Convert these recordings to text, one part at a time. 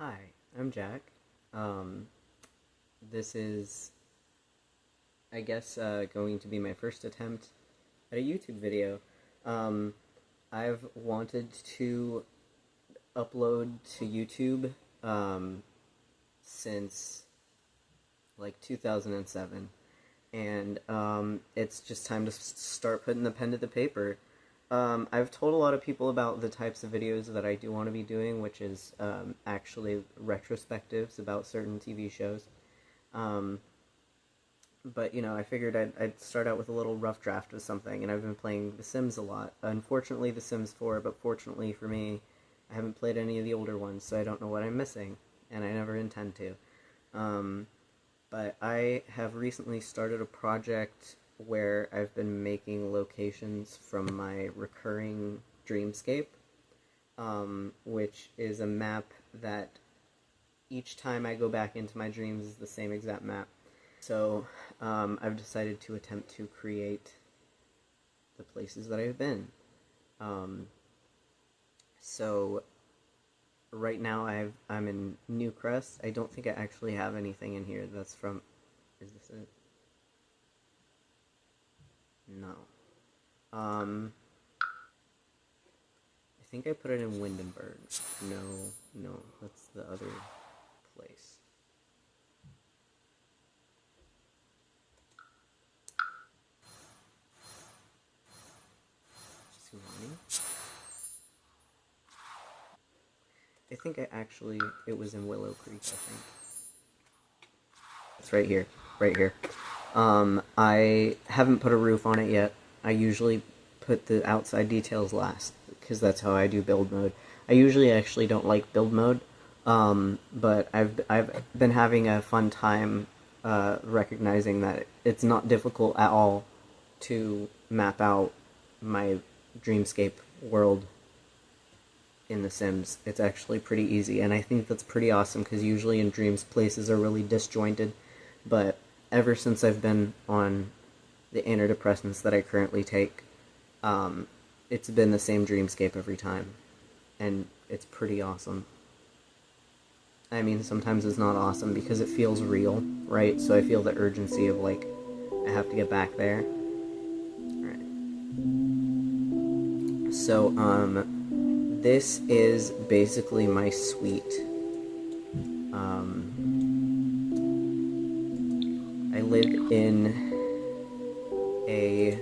Hi, I'm Jack. Um, this is, I guess, going to be my first attempt at a YouTube video. Um, I've wanted to upload to YouTube since like 2007, and it's just time to start putting the pen to the paper. I've told a lot of people about the types of videos that I do want to be doing, which is actually retrospectives about certain TV shows. Um, but, I figured I'd start out with a little rough draft of something, and I've been playing The Sims a lot. Unfortunately, The Sims 4, but fortunately for me, I haven't played any of the older ones, so I don't know what I'm missing, and I never intend to. Um, but I have recently started a project where I've been making locations from my recurring dreamscape, which is a map that each time I go back into my dreams is the same exact map. So I've decided to attempt to create the places that I've been. Um, so right now I'm in Newcrest. I don't think I actually have anything in here that's from... Is this it? No. I think I put it in Windenburg. No, that's the other place. I think it was in Willow Creek, I think. It's right here. Right here. I haven't put a roof on it yet. I usually put the outside details last, because that's how I do build mode. I usually actually don't like build mode, but I've been having a fun time recognizing that it's not difficult at all to map out my dreamscape world in The Sims. It's actually pretty easy, and I think that's pretty awesome, because usually in dreams places are really disjointed, but ever since I've been on the antidepressants that I currently take, it's been the same dreamscape every time, and it's pretty awesome. I mean, sometimes it's not awesome because it feels real, right? So I feel the urgency of, like, I have to get back there. Alright. So, this is basically my suite. I live in a...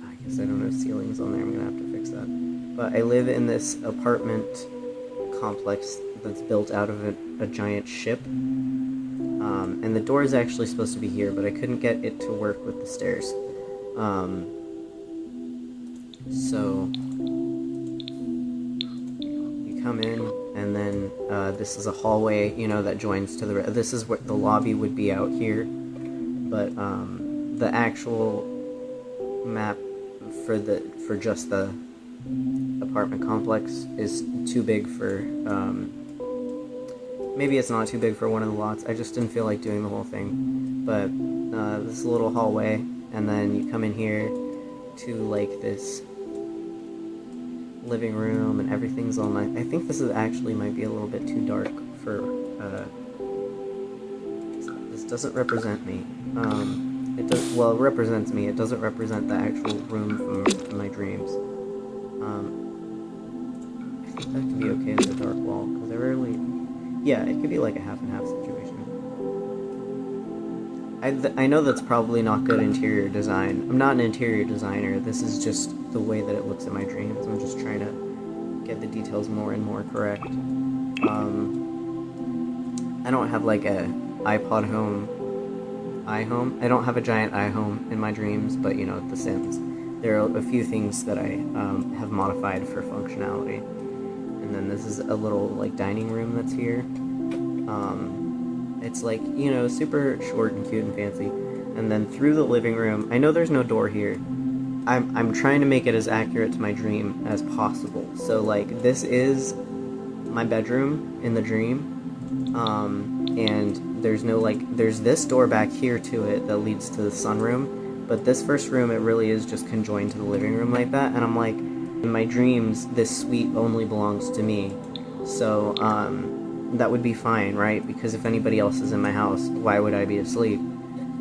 I guess I don't have ceilings on there, I'm gonna have to fix that. But I live in this apartment complex that's built out of a giant ship. And the door is actually supposed to be here, but I couldn't get it to work with the stairs. So you come in, and then this is a hallway, that joins to the... This is what the lobby would be out here, but the actual map for just the apartment complex is too big for... maybe it's not too big for one of the lots. I just didn't feel like doing the whole thing. But this little hallway, and then you come in here to, like, this living room, and everything's all nice. I think this actually might be a little bit too dark for... this doesn't represent me. Well, it represents me. It doesn't represent the actual room from my dreams. I think that could be okay as a dark wall, because I rarely... Yeah, it could be like a half and half situation. I know that's probably not good interior design. I'm not an interior designer. This is just the way that it looks in my dreams. I'm just trying to get the details more and more correct. I don't have like a iPod home, iHome. I don't have a giant iHome in my dreams, but The Sims. There are a few things that I have modified for functionality. And then this is a little, like, dining room that's here. It's like, super short and cute and fancy. And then through the living room, I know there's no door here. I'm trying to make it as accurate to my dream as possible. So, like, this is my bedroom in the dream. And there's no, like, there's this door back here to it that leads to the sunroom. But this first room, it really is just conjoined to the living room like that. And I'm like... In my dreams, this suite only belongs to me. So, that would be fine, right? Because if anybody else is in my house, why would I be asleep?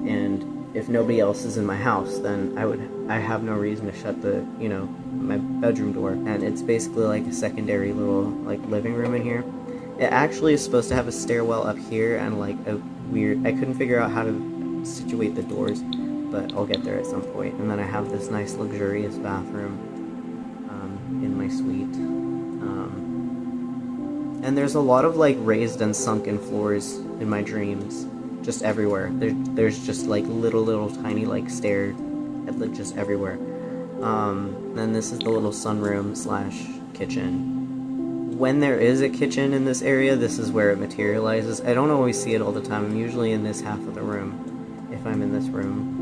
And if nobody else is in my house, then I have no reason to shut my bedroom door. And it's basically like a secondary little, like, living room in here. It actually is supposed to have a stairwell up here and, like, I couldn't figure out how to situate the doors, but I'll get there at some point. And then I have this nice luxurious bathroom, in my suite. And there's a lot of, like, raised and sunken floors in my dreams, just everywhere. There's just, like, little tiny, like, stairs, like, just everywhere. Then this is the little sunroom / kitchen. When there is a kitchen in this area, this is where it materializes. I don't always see it all the time. I'm usually in this half of the room, if I'm in this room.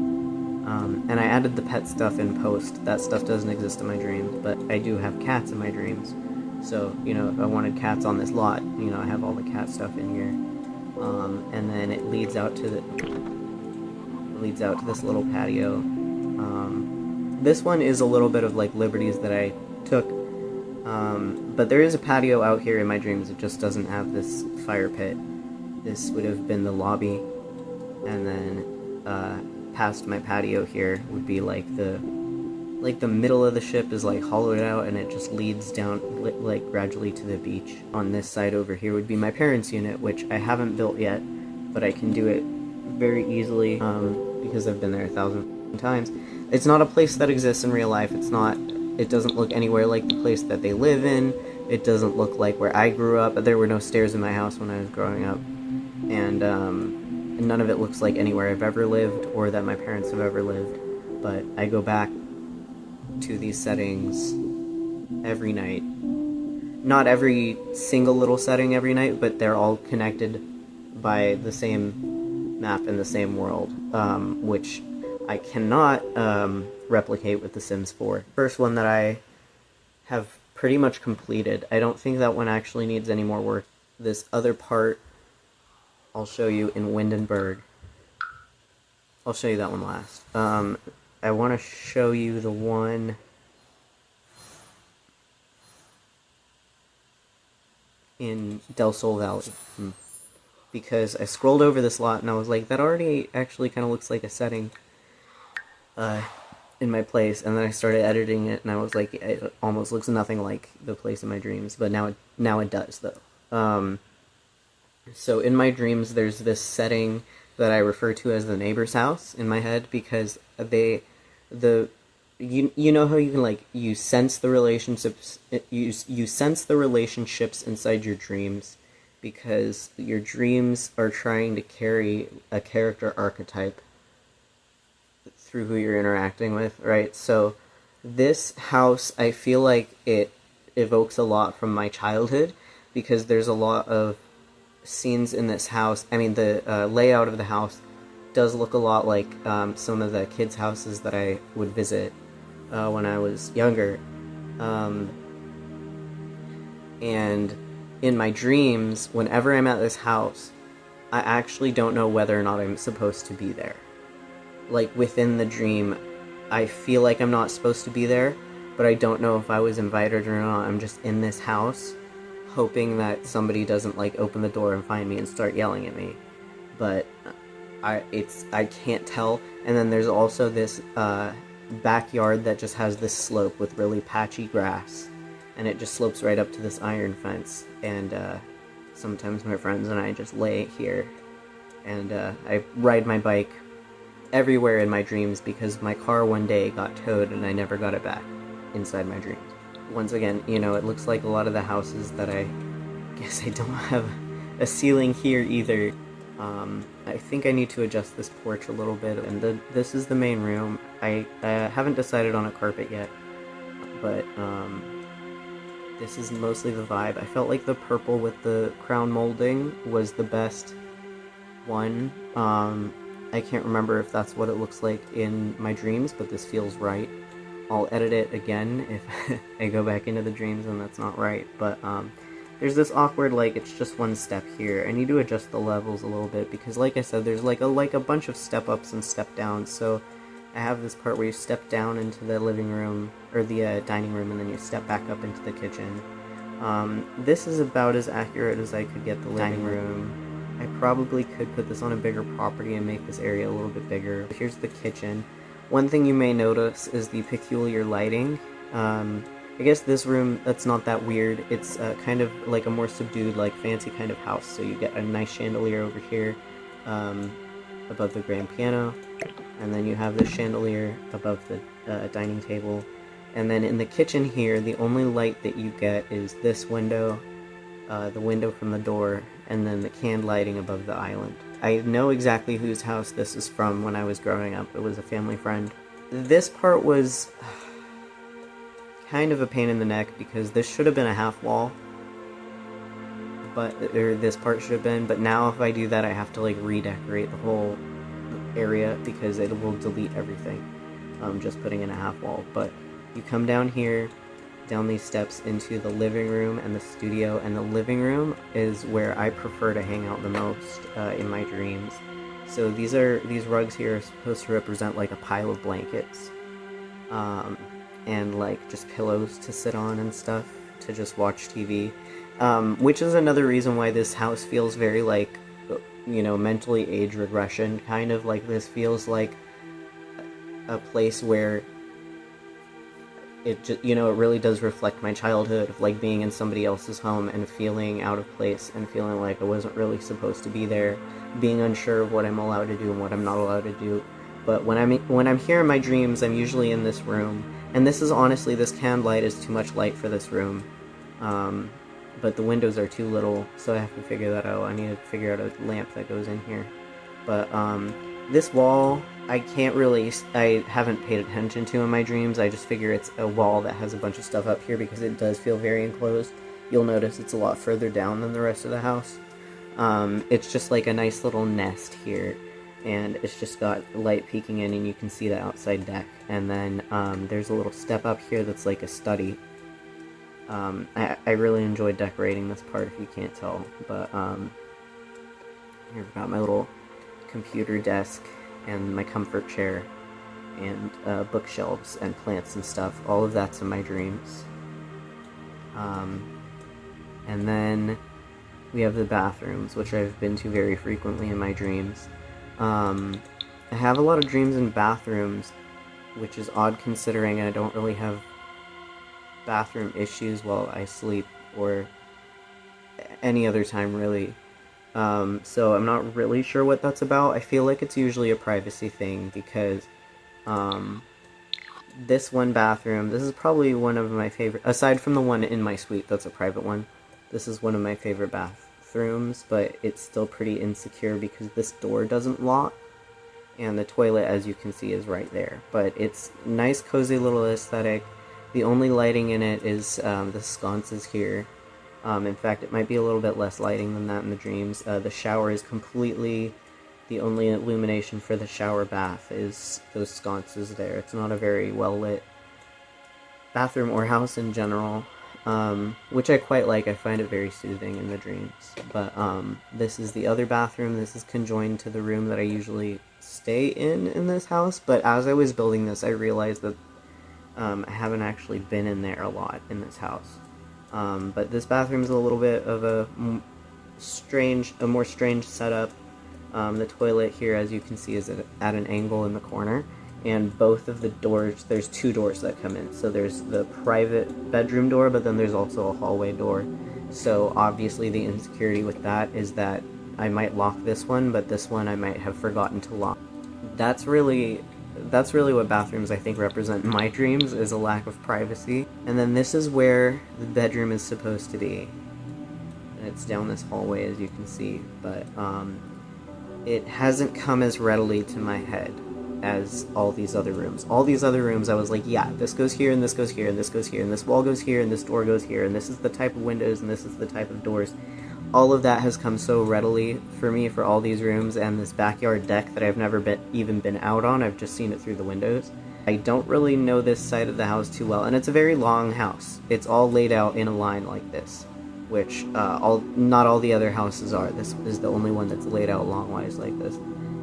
And I added the pet stuff in post. That stuff doesn't exist in my dreams, but I do have cats in my dreams. So, if I wanted cats on this lot, I have all the cat stuff in here. And then it leads out to this little patio. This one is a little bit of, like, liberties that I took. But there is a patio out here in my dreams. It just doesn't have this fire pit. This would have been the lobby. And then, past my patio here would be, like, the middle of the ship is, like, hollowed out, and it just leads down, like, gradually to the beach. On this side over here would be my parents' unit, which I haven't built yet, but I can do it very easily, because I've been there 1,000 times. It's not a place that exists in real life. It doesn't look anywhere like the place that they live in. It doesn't look like where I grew up. There were no stairs in my house when I was growing up. And none of it looks like anywhere I've ever lived, or that my parents have ever lived. But I go back to these settings every night. Not every single little setting every night, but they're all connected by the same map in the same world, which I cannot replicate with The Sims 4. First one that I have pretty much completed. I don't think that one actually needs any more work. This other part I'll show you in Windenburg. I'll show you that one last. I want to show you the one in Del Sol Valley. Because I scrolled over this lot and I was like, that already actually kind of looks like a setting in my place. And then I started editing it and I was like, it almost looks nothing like the place in my dreams. But now it does, though. So in my dreams, there's this setting that I refer to as the neighbor's house in my head, because you know how you can, like, you sense the relationships, you sense the relationships inside your dreams, because your dreams are trying to carry a character archetype through who you're interacting with, right? So this house, I feel like it evokes a lot from my childhood, because there's a lot of scenes in this house. I mean, the layout of the house does look a lot like some of the kids' houses that I would visit when I was younger. And in my dreams, whenever I'm at this house, I actually don't know whether or not I'm supposed to be there. Like, within the dream, I feel like I'm not supposed to be there, but I don't know if I was invited or not. I'm just in this house, hoping that somebody doesn't, like, open the door and find me and start yelling at me. But I can't tell. And then there's also this backyard that just has this slope with really patchy grass, and it just slopes right up to this iron fence. And sometimes my friends and I just lay here, and I ride my bike everywhere in my dreams, because my car one day got towed and I never got it back inside my dreams. Once again, it looks like a lot of the houses that I guess I don't have a ceiling here either. I think I need to adjust this porch a little bit, and this is the main room. I haven't decided on a carpet yet, but this is mostly the vibe. I felt like the purple with the crown molding was the best one. I can't remember if that's what it looks like in my dreams, but this feels right. I'll edit it again if I go back into the dreams and that's not right, but there's this awkward, like, it's just one step here. I need to adjust the levels a little bit, because like I said, there's like a bunch of step ups and step downs. So I have this part where you step down into the living room, or the dining room, and then you step back up into the kitchen. This is about as accurate as I could get the dining room. I probably could put this on a bigger property and make this area a little bit bigger. Here's the kitchen. One thing you may notice is the peculiar lighting. I guess this room, that's not that weird. It's kind of like a more subdued, like fancy kind of house. So you get a nice chandelier over here above the grand piano, and then you have the chandelier above the dining table. And then in the kitchen here, the only light that you get is this window, the window from the door, and then the canned lighting above the island. I know exactly whose house this is from when I was growing up. It was a family friend. This part was kind of a pain in the neck because this should have been a half wall, or this part should have been, but now if I do that I have to like redecorate the whole area because it will delete everything, just putting in a half wall. But you come down here, down these steps into the living room and the studio, and the living room is where I prefer to hang out the most in my dreams. So these rugs here are supposed to represent like a pile of blankets, and like just pillows to sit on and stuff to just watch TV, which is another reason why this house feels very like, you know, mentally age regression, kind of like this feels like a place where it just, you know, it really does reflect my childhood of like being in somebody else's home and feeling out of place and feeling like I wasn't really supposed to be there, being unsure of what I'm allowed to do and what I'm not allowed to do. But when I'm here in my dreams, I'm usually in this room, and this is honestly, this canned light is too much light for this room, but the windows are too little, so I have to figure that out. I need to figure out a lamp that goes in here. But this wall, I haven't paid attention to in my dreams. I just figure it's a wall that has a bunch of stuff up here because it does feel very enclosed. You'll notice it's a lot further down than the rest of the house. It's just like a nice little nest here, and it's just got light peeking in and you can see the outside deck. And then there's a little step up here that's like a study. I really enjoyed decorating this part, if you can't tell, but here I've got my little computer desk and my comfort chair and bookshelves and plants and stuff. All of that's in my dreams. And then we have the bathrooms, which I've been to very frequently in my dreams. I have a lot of dreams in bathrooms, which is odd considering I don't really have bathroom issues while I sleep or any other time really. So I'm not really sure what that's about. I feel like it's usually a privacy thing because this one bathroom, this is probably one of my favorite, aside from the one in my suite that's a private one, this is one of my favorite bathrooms, but it's still pretty insecure because this door doesn't lock, and the toilet, as you can see, is right there. But it's nice, cozy little aesthetic. The only lighting in it is the sconces here. In fact, it might be a little bit less lighting than that in the dreams. The shower is completely, the only illumination for the shower bath is those sconces there. It's not a very well lit bathroom or house in general, which I quite like. I find it very soothing in the dreams. But this is the other bathroom. This is conjoined to the room that I usually stay in this house. But as I was building this, I realized that I haven't actually been in there a lot in this house. But this bathroom is a little bit of a more strange setup. The toilet here, as you can see, is at an angle in the corner, and both of the doors, there's two doors that come in. So there's the private bedroom door, but then there's also a hallway door. So obviously the insecurity with that is that I might lock this one, but this one I might have forgotten to lock. That's really what bathrooms, I think, represent in my dreams, is a lack of privacy. And then this is where the bedroom is supposed to be. And it's down this hallway, as you can see, but it hasn't come as readily to my head as all these other rooms. All these other rooms, I was like, yeah, this goes here, and this goes here, and this goes here, and this wall goes here, and this door goes here, and this is the type of windows, and this is the type of doors. All of that has come so readily for me for all these rooms, and this backyard deck that I've never even been out on. I've just seen it through the windows. I don't really know this side of the house too well, and it's a very long house. It's all laid out in a line like this, which not all the other houses are. This is the only one that's laid out longwise like this.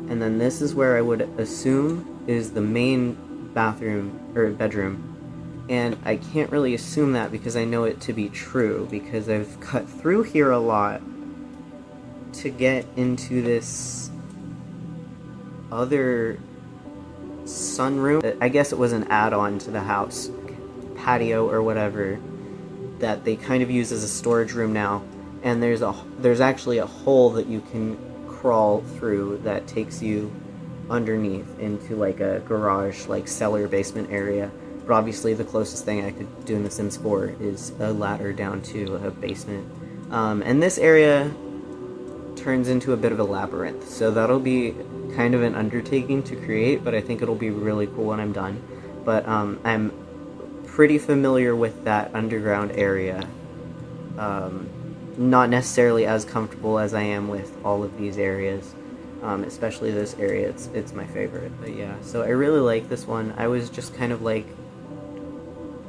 And then this is where I would assume is the main bathroom, or bedroom, And I can't really assume that because I know it to be true, because I've cut through here a lot to get into this other sunroom. I guess it was an add-on to the house, patio or whatever, that they kind of use as a storage room now. And there's actually a hole that you can crawl through that takes you underneath into like a garage, like cellar basement area. But obviously the closest thing I could do in The Sims 4 is a ladder down to a basement. And this area turns into a bit of a labyrinth, so that'll be kind of an undertaking to create, but I think it'll be really cool when I'm done. But I'm pretty familiar with that underground area. Not necessarily as comfortable as I am with all of these areas, especially this area. It's my favorite. But yeah, so I really like this one. I was just kind of like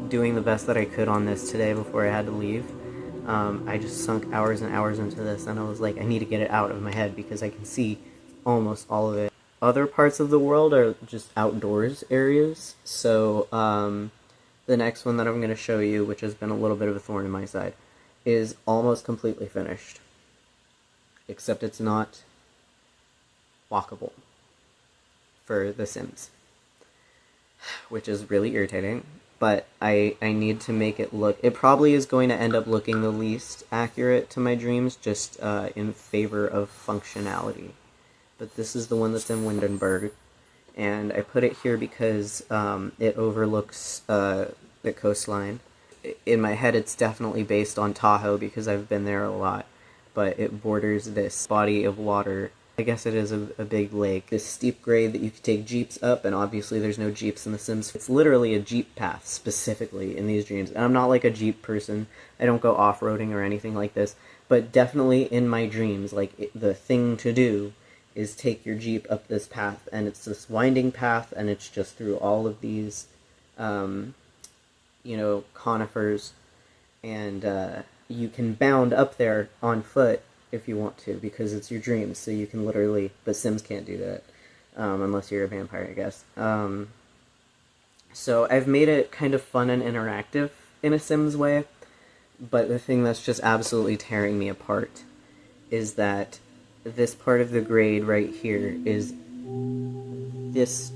doing the best that I could on this today before I had to leave. I just sunk hours and hours into this, and I was like, I need to get it out of my head because I can see almost all of it. Other parts of the world are just outdoors areas, so the next one that I'm going to show you, which has been a little bit of a thorn in my side, is almost completely finished. Except it's not walkable for The Sims, which is really irritating. But I need to make it look... It probably is going to end up looking the least accurate to my dreams, just in favor of functionality. But this is the one that's in Windenburg, and I put it here because it overlooks the coastline. In my head, it's definitely based on Tahoe because I've been there a lot, but it borders this body of water. I guess it is a big lake. This steep grade that you could take jeeps up, and obviously there's no jeeps in The Sims. It's literally a jeep path, specifically, in these dreams. And I'm not like a jeep person. I don't go off-roading or anything like this. But definitely in my dreams, like, the thing to do is take your jeep up this path. And it's this winding path, and it's just through all of these, you know, conifers. And you can bound up there on foot if you want to, because it's your dreams, so you can literally... But Sims can't do that, unless you're a vampire, I guess. So I've made it kind of fun and interactive in a Sims way, but the thing that's just absolutely tearing me apart is that this part of the grade right here is this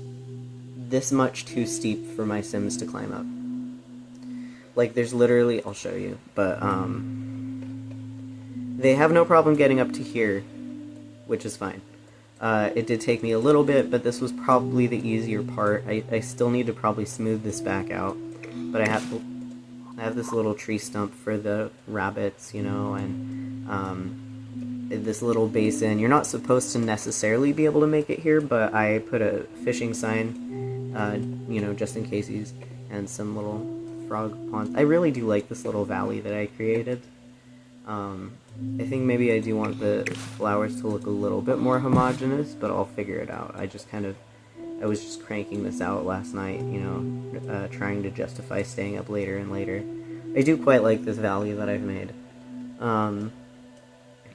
much too steep for my Sims to climb up. Like, there's literally... I'll show you, but, they have no problem getting up to here, which is fine. It did take me a little bit, but this was probably the easier part. I still need to probably smooth this back out, but I have this little tree stump for the rabbits, you know, and this little basin. You're not supposed to necessarily be able to make it here, but I put a fishing sign, you know, just in case and some little frog ponds. I really do like this little valley that I created. I think maybe I do want the flowers to look a little bit more homogeneous, but I'll figure it out. I was just cranking this out last night, you know, trying to justify staying up later and later. I do quite like this valley that I've made. And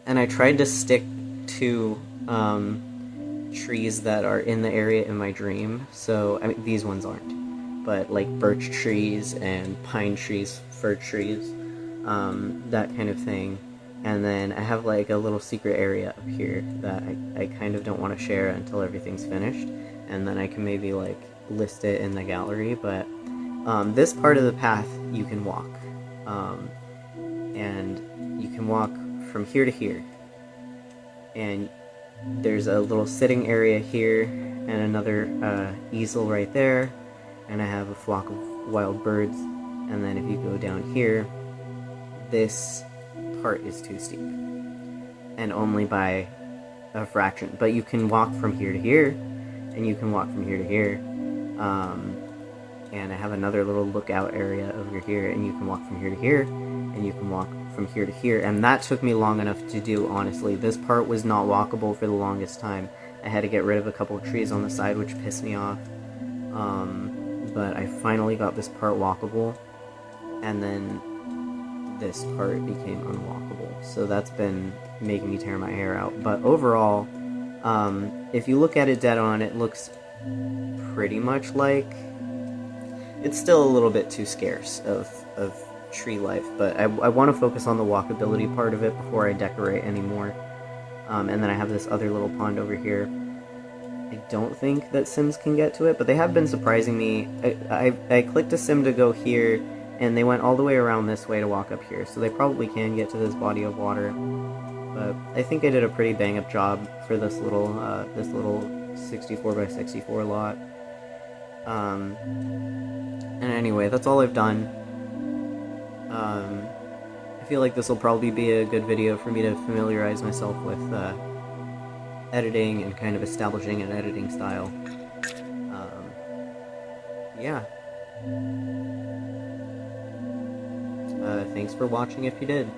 I tried to stick to, trees that are in the area in my dream, so, I mean, these ones aren't, but, like, birch trees and pine trees, fir trees, that kind of thing. And then I have like a little secret area up here that I kind of don't want to share until everything's finished, and then I can maybe like list it in the gallery. But this part of the path you can walk, and you can walk from here to here, and there's a little sitting area here and another easel right there, and I have a flock of wild birds. And then if you go down here, this part is too steep, and only by a fraction, but you can walk from here to here, and you can walk from here to here, and I have another little lookout area over here, and you can walk from here to here, and you can walk from here to here, and that took me long enough to do, honestly. This part was not walkable for the longest time. I had to get rid of a couple of trees on the side, which pissed me off, but I finally got this part walkable, and then this part became unwalkable, so that's been making me tear my hair out. But overall, if you look at it dead on, it looks pretty much like... it's still a little bit too scarce of tree life, but I want to focus on the walkability part of it before I decorate anymore. And then I have this other little pond over here. I don't think that Sims can get to it, but they have been surprising me. I clicked a Sim to go here, and they went all the way around this way to walk up here, so they probably can get to this body of water. But I think I did a pretty bang-up job for this little 64 by 64 lot. And anyway, that's all I've done. I feel like this will probably be a good video for me to familiarize myself with editing and kind of establishing an editing style. Yeah. Thanks for watching if you did.